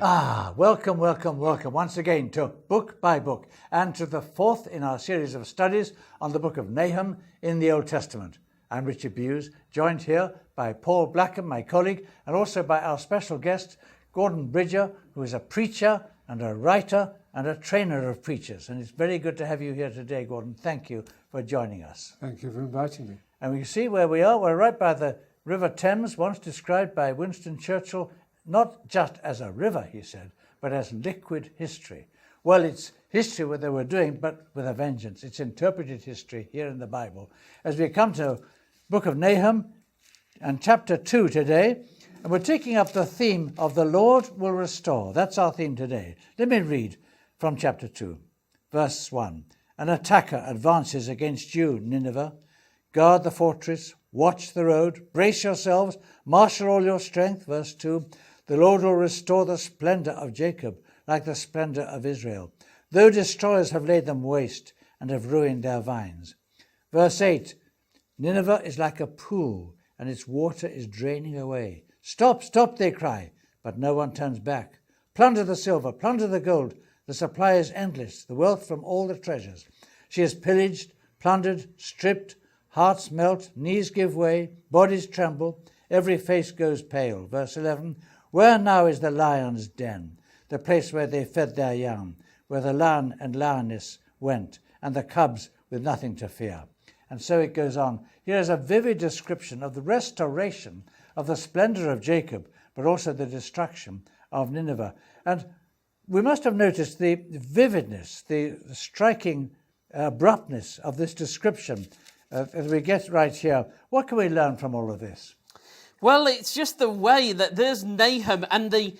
Welcome once again to Book by Book and to the fourth in our series of studies on the book of Nahum in the Old Testament. I'm Richard Bewes, joined here by Paul Blackham, my colleague, and also by our special guest, Gordon Bridger, who is a preacher and a writer and a trainer of preachers. And it's very good to have you here today, Gordon. Thank you for joining us. Thank you for inviting me. And we can see where we are. We're right by the River Thames, once described by Winston Churchill not just as a river, he said, but as liquid history. Well, it's history what they were doing, but with a vengeance. It's interpreted history here in the Bible. As we come to book of Nahum and chapter 2 today, and we're taking up the theme of the Lord will restore. That's our theme today. Let me read from chapter 2, verse 1. An attacker advances against you, Nineveh. Guard the fortress, watch the road, brace yourselves, marshal all your strength. Verse 2. The Lord will restore the splendor of Jacob, like the splendor of Israel, though destroyers have laid them waste and have ruined their vines. Verse 8, Nineveh is like a pool, and its water is draining away. Stop, stop, they cry, but no one turns back. Plunder the silver, plunder the gold. The supply is endless, the wealth from all the treasures. She is pillaged, plundered, stripped. Hearts melt, knees give way, bodies tremble, every face goes pale. Verse 11, where now is the lion's den, the place where they fed their young, where the lion and lioness went, and the cubs with nothing to fear. And so it goes on. Here is a vivid description of the restoration of the splendor of Jacob, but also the destruction of Nineveh. And we must have noticed the vividness, the striking abruptness of this description. As we get right here, what can we learn from all of this? Well, it's just the way that there's Nahum and he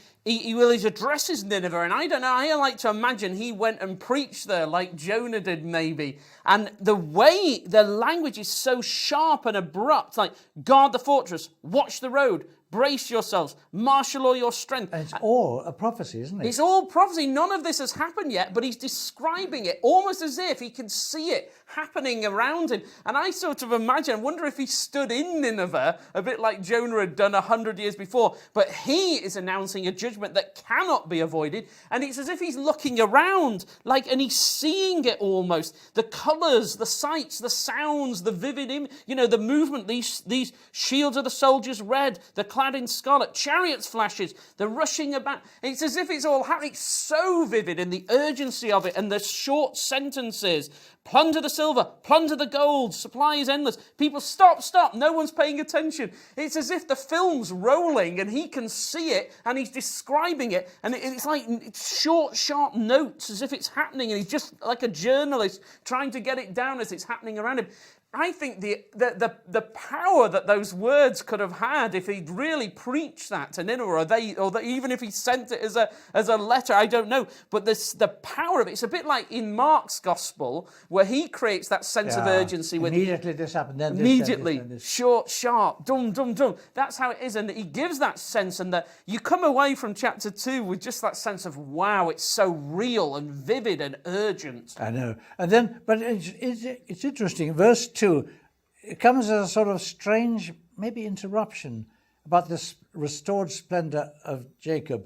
addresses Nineveh, and I don't know, I like to imagine he went and preached there like Jonah did maybe. And the way the language is so sharp and abrupt, like guard the fortress, watch the road, brace yourselves, marshal all your strength. And it's all a prophecy, isn't it? It's all prophecy. None of this has happened yet, but he's describing it almost as if he can see it happening around him. And I sort of imagine, I wonder if he stood in Nineveh, a bit like Jonah had done 100 years before, but he is announcing a judgment that cannot be avoided. And it's as if he's looking around, and he's seeing it almost. The colours, the sights, the sounds, the vivid, the movement, these shields of the soldiers red, the clad in scarlet, chariots flashes, the rushing about. It's as if it's all happening. It's so vivid in the urgency of it and the short sentences. Plunder the silver, plunder the gold, supply is endless. People, stop, no one's paying attention. It's as if the film's rolling and he can see it and he's describing it, and it's like short, sharp notes as if it's happening, and he's just like a journalist trying to get it down as it's happening around him. I think the power that those words could have had if he'd really preached that to Nineveh, or even if he sent it as a letter, I don't know. But the power of it, it's a bit like in Mark's gospel, where he creates that sense of urgency. Immediately this happened, then this. Immediately, this. short, sharp, dum, dum, dum. That's how it is, and he gives that sense, and that you come away from chapter 2 with just that sense of, wow, it's so real and vivid and urgent. I know. And then, but it's interesting, verse 2, it comes as a sort of strange, maybe interruption about this restored splendor of Jacob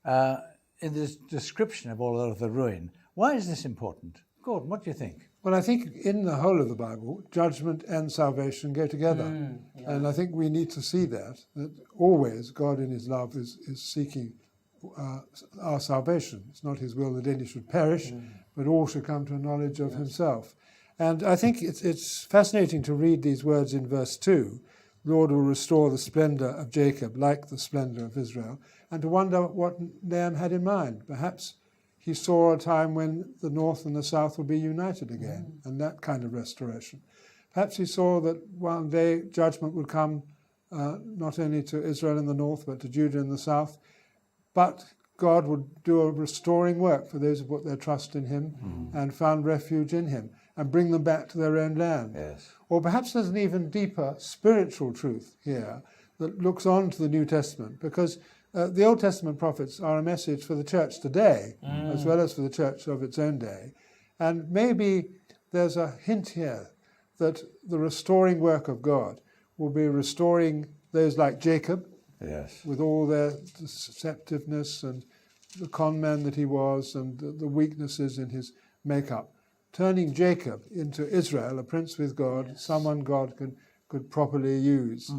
in this description of all of the ruin. Why is this important? Gordon, what do you think? Well, I think in the whole of the Bible, judgment and salvation go together. And I think we need to see that always God in his love is seeking our salvation. It's not his will that any should perish, but all should come to a knowledge of himself. And I think it's fascinating to read these words in verse 2, Lord will restore the splendor of Jacob like the splendor of Israel, and to wonder what Nahum had in mind. Perhaps he saw a time when the north and the south would be united again, and that kind of restoration. Perhaps he saw that one day judgment would come not only to Israel in the north, but to Judah in the south, but God would do a restoring work for those who put their trust in him and found refuge in him, and bring them back to their own land. Yes. Or perhaps there's an even deeper spiritual truth here that looks on to the New Testament, because the Old Testament prophets are a message for the church today, as well as for the church of its own day. And maybe there's a hint here that the restoring work of God will be restoring those like Jacob, Yes. with all their deceptiveness and the con man that he was and the weaknesses in his makeup, turning Jacob into Israel, a prince with God, someone God could properly use.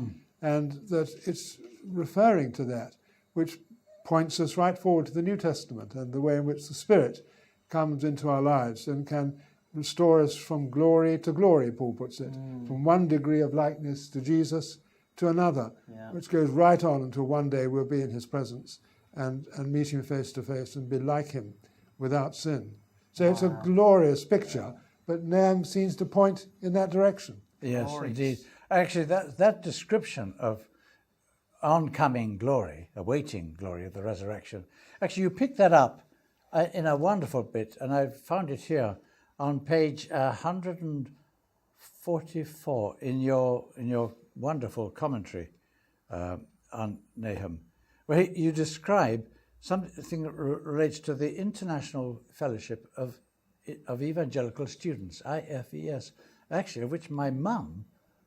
And that it's referring to that, which points us right forward to the New Testament and the way in which the Spirit comes into our lives and can restore us from glory to glory, Paul puts it, from one degree of likeness to Jesus to another, which goes right on until one day we'll be in his presence and meet him face to face and be like him without sin. So it's a glorious picture, but Nahum seems to point in that direction. Yes, indeed. Actually, that description of oncoming glory, awaiting glory of the resurrection, actually you picked that up in a wonderful bit, and I found it here on page 144 in your wonderful commentary on Nahum, where you describe something that relates to the International Fellowship of Evangelical Students, IFES, actually, of which my mum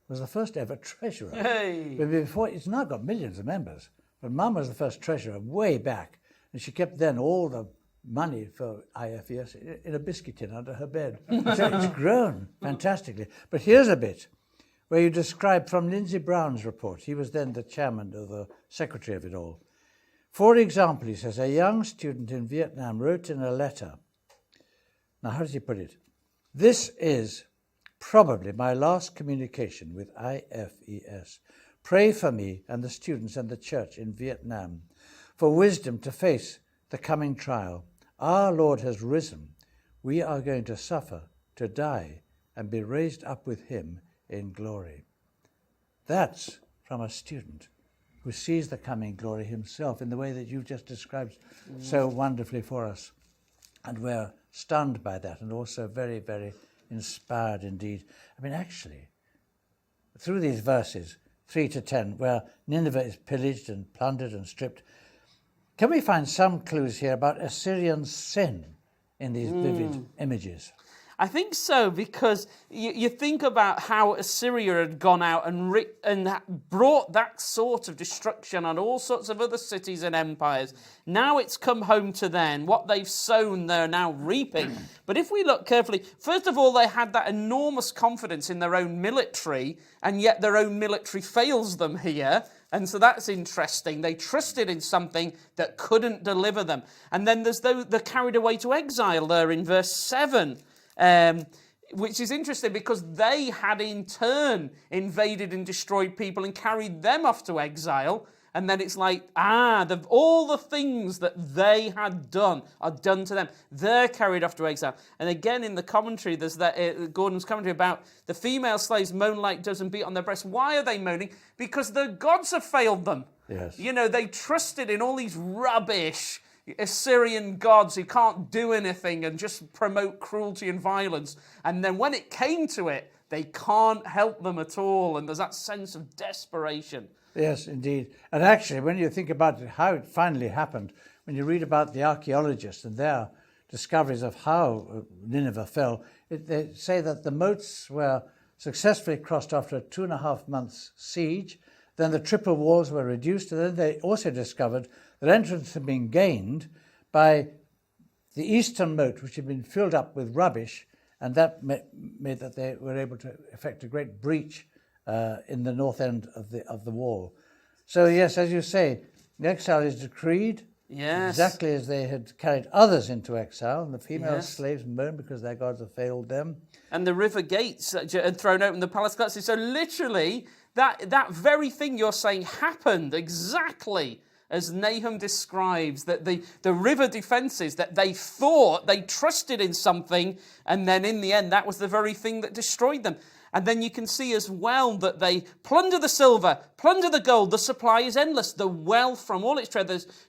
was the first ever treasurer. Hey. But before, it's now got millions of members, but mum was the first treasurer way back, and she kept then all the money for IFES in a biscuit tin under her bed. So it's grown fantastically. But here's a bit where you describe from Lindsay Brown's report. He was then the chairman or the secretary of it all. For example, he says, a young student in Vietnam wrote in a letter. Now, how does he put it? This is probably my last communication with IFES. Pray for me and the students and the church in Vietnam for wisdom to face the coming trial. Our Lord has risen. We are going to suffer, to die, and be raised up with him in glory. That's from a student who sees the coming glory himself in the way that you've just described so wonderfully for us. And we're stunned by that and also very, very inspired indeed. I mean, actually, through these verses, 3 to 10, where Nineveh is pillaged and plundered and stripped, can we find some clues here about Assyrian sin in these vivid images? I think so, because you think about how Assyria had gone out and brought that sort of destruction on all sorts of other cities and empires. Now it's come home to them. What they've sown, they're now reaping. But if we look carefully, first of all, they had that enormous confidence in their own military, and yet their own military fails them here. And so that's interesting. They trusted in something that couldn't deliver them. And then there's those they're carried away to exile there in verse 7. Which is interesting because they had in turn invaded and destroyed people and carried them off to exile. And then it's like, all the things that they had done are done to them. They're carried off to exile. And again, in the commentary, there's that Gordon's commentary about the female slaves moan like doves and beat on their breasts. Why are they moaning? Because their gods have failed them. Yes. You know, they trusted in all these rubbish Assyrian gods who can't do anything and just promote cruelty and violence. And then when it came to it, they can't help them at all. And there's that sense of desperation. Yes, indeed. And actually, when you think about it, how it finally happened, when you read about the archaeologists and their discoveries of how Nineveh fell, they say that the moats were successfully crossed after a 2.5 months siege. Then the triple walls were reduced, and then they also discovered that entrance had been gained by the eastern moat, which had been filled up with rubbish, and that made that they were able to effect a great breach in the north end of the wall. So yes, as you say, the exile is decreed, exactly as they had carried others into exile, and the female slaves moan because their gods have failed them. And the river gates had thrown open, the palace collapsed. So literally, that very thing you're saying happened exactly as Nahum describes, that the river defences, that they thought, they trusted in something, and then in the end, that was the very thing that destroyed them. And then you can see as well that they plunder the silver, plunder the gold. The supply is endless. The wealth from all its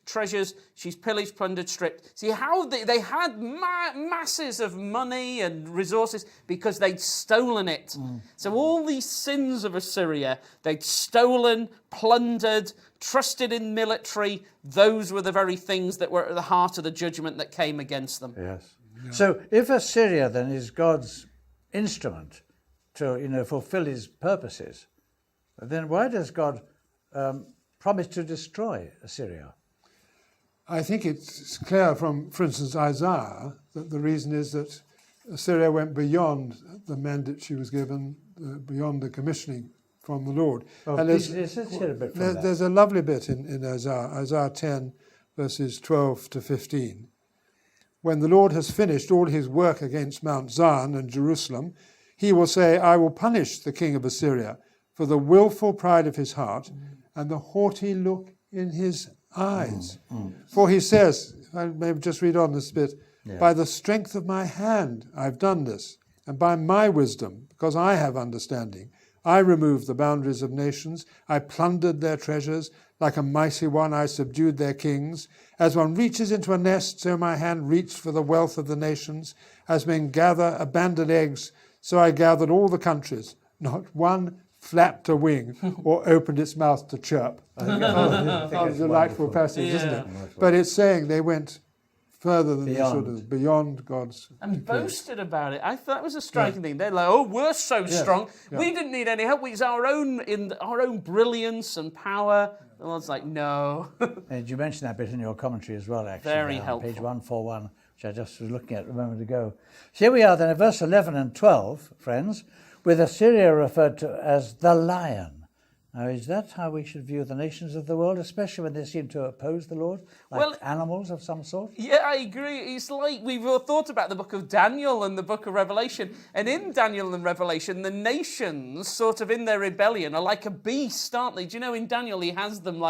treasures, she's pillaged, plundered, stripped. See how they had masses of money and resources because they'd stolen it. So all these sins of Assyria, they'd stolen, plundered, trusted in military. Those were the very things that were at the heart of the judgment that came against them. Yes. Yeah. So if Assyria then is God's instrument to fulfill his purposes, then why does God promise to destroy Assyria? I think it's clear from, for instance, Isaiah, that the reason is that Assyria went beyond the mandate she was given, beyond the commissioning from the Lord. Oh, and let's hear a bit from that. there's a lovely bit in Isaiah 10, verses 12 to 15. When the Lord has finished all his work against Mount Zion and Jerusalem, he will say, I will punish the king of Assyria for the willful pride of his heart and the haughty look in his eyes. For he says, I may just read on this bit, by the strength of my hand I've done this, and by my wisdom, because I have understanding, I removed the boundaries of nations, I plundered their treasures, like a mighty one I subdued their kings. As one reaches into a nest, so my hand reached for the wealth of the nations. As men gather abandoned eggs, so I gathered all the countries. Not one flapped a wing or opened its mouth to chirp. How delightful passage, isn't it? But it's saying they went further than they should have, beyond God's and boasted about it. I thought that was a striking thing. They're like, "Oh, we're so strong. We didn't need any help. It's our own brilliance and power." The Lord's like, "No." And you mentioned that bit in your commentary as well, actually. Very helpful. Page 141, which I just was looking at a moment ago. Here we are then at verse 11 and 12, friends, with Assyria referred to as the lion. Now, is that how we should view the nations of the world, especially when they seem to oppose the Lord, like animals of some sort? Yeah, I agree. It's like we've all thought about the book of Daniel and the book of Revelation. And in Daniel and Revelation, the nations, sort of in their rebellion, are like a beast, aren't they? Do you know, in Daniel, he has them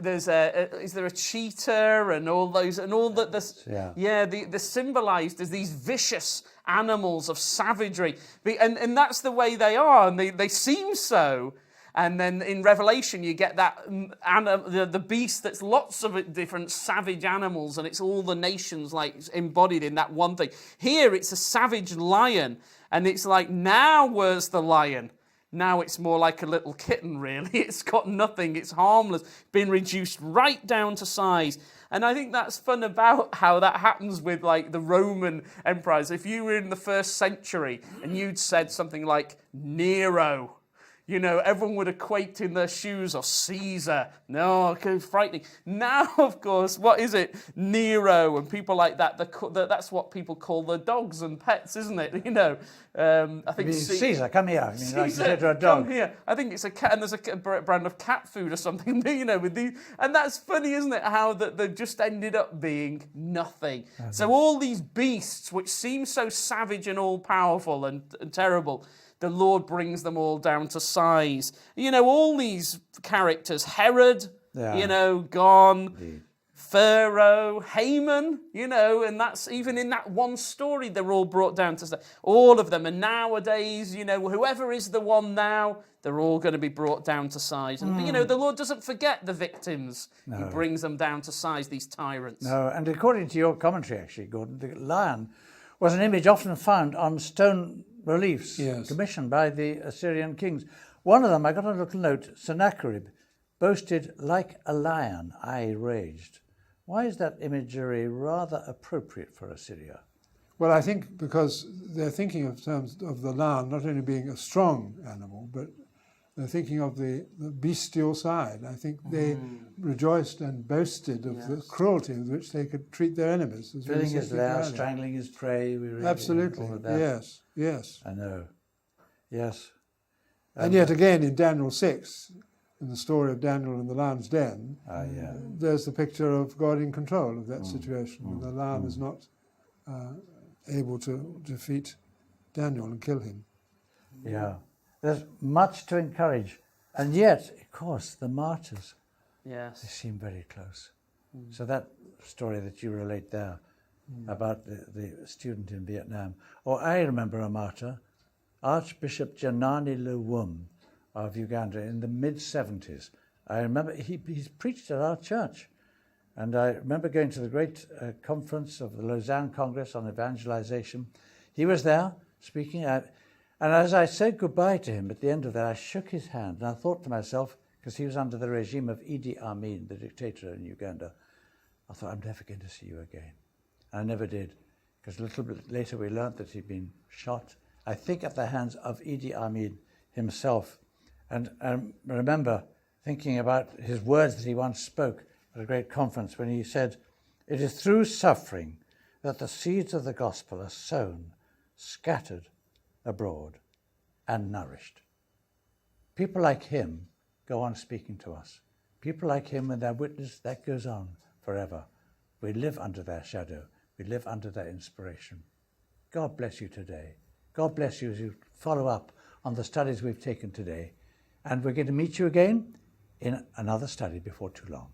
is there a cheetah and all those, and all that they're symbolized as these vicious animals of savagery, and that's the way they are, and they seem so. And then in Revelation you get that the beast that's lots of different savage animals, and it's all the nations like embodied in that one thing. Here it's a savage lion, and it's like, now where's the lion? Now it's more like a little kitten, really. It's got nothing. It's harmless. Been reduced right down to size. And I think that's fun about how that happens with, like, the Roman empires. If you were in the 1st century and you'd said something like Nero, you know, everyone would equate in their shoes, or Caesar. No, okay, frightening. Now, of course, what is it? Nero and people like that. That's what people call their dogs and pets, isn't it? You know, I think Caesar, come here. I mean, Caesar, like you said to a dog. Come here. I think it's a cat, and there's a brand of cat food or something. You know, with these, and that's funny, isn't it? How that they've just ended up being nothing. So all these beasts, which seem so savage and all powerful and terrible, the Lord brings them all down to size. You know, all these characters, Herod, you know, gone, Pharaoh, Haman, you know, and that's even in that one story, they're all brought down to size. All of them. And nowadays, you know, whoever is the one now, they're all going to be brought down to size. And, you know, the Lord doesn't forget the victims. No. He brings them down to size, these tyrants. No, and according to your commentary, actually, Gordon, the lion was an image often found on stone reliefs commissioned by the Assyrian kings. One of them, I got a little note, Sennacherib, boasted, like a lion, I raged. Why is that imagery rather appropriate for Assyria? Well, I think because they're thinking of terms of the lion not only being a strong animal, but they're thinking of the bestial side. I think they rejoiced and boasted of the cruelty with which they could treat their enemies. Filling his lair, strangling his prey. Absolutely, yes. I know, yes. And yet again in Daniel 6, in the story of Daniel in the lion's den, there's the picture of God in control of that situation. The lion is not able to defeat Daniel and kill him. Yeah. There's much to encourage. And yet, of course, the martyrs, they seem very close. So that story that you relate there about the student in Vietnam, or I remember a martyr, Archbishop Janani Luwum of Uganda in the mid-70s. I remember he's preached at our church. And I remember going to the great conference of the Lausanne Congress on evangelization. He was there speaking. And as I said goodbye to him at the end of that, I shook his hand. And I thought to myself, because he was under the regime of Idi Amin, the dictator in Uganda, I thought, I'm never going to see you again. And I never did, because a little bit later we learned that he'd been shot, I think at the hands of Idi Amin himself. And I remember thinking about his words that he once spoke, at a great conference when he said, "It is through suffering that the seeds of the gospel are sown, scattered abroad, and nourished." People like him go on speaking to us. People like him and their witness, that goes on forever. We live under their shadow. We live under their inspiration. God bless you today. God bless you as you follow up on the studies we've taken today. And we're going to meet you again in another study before too long.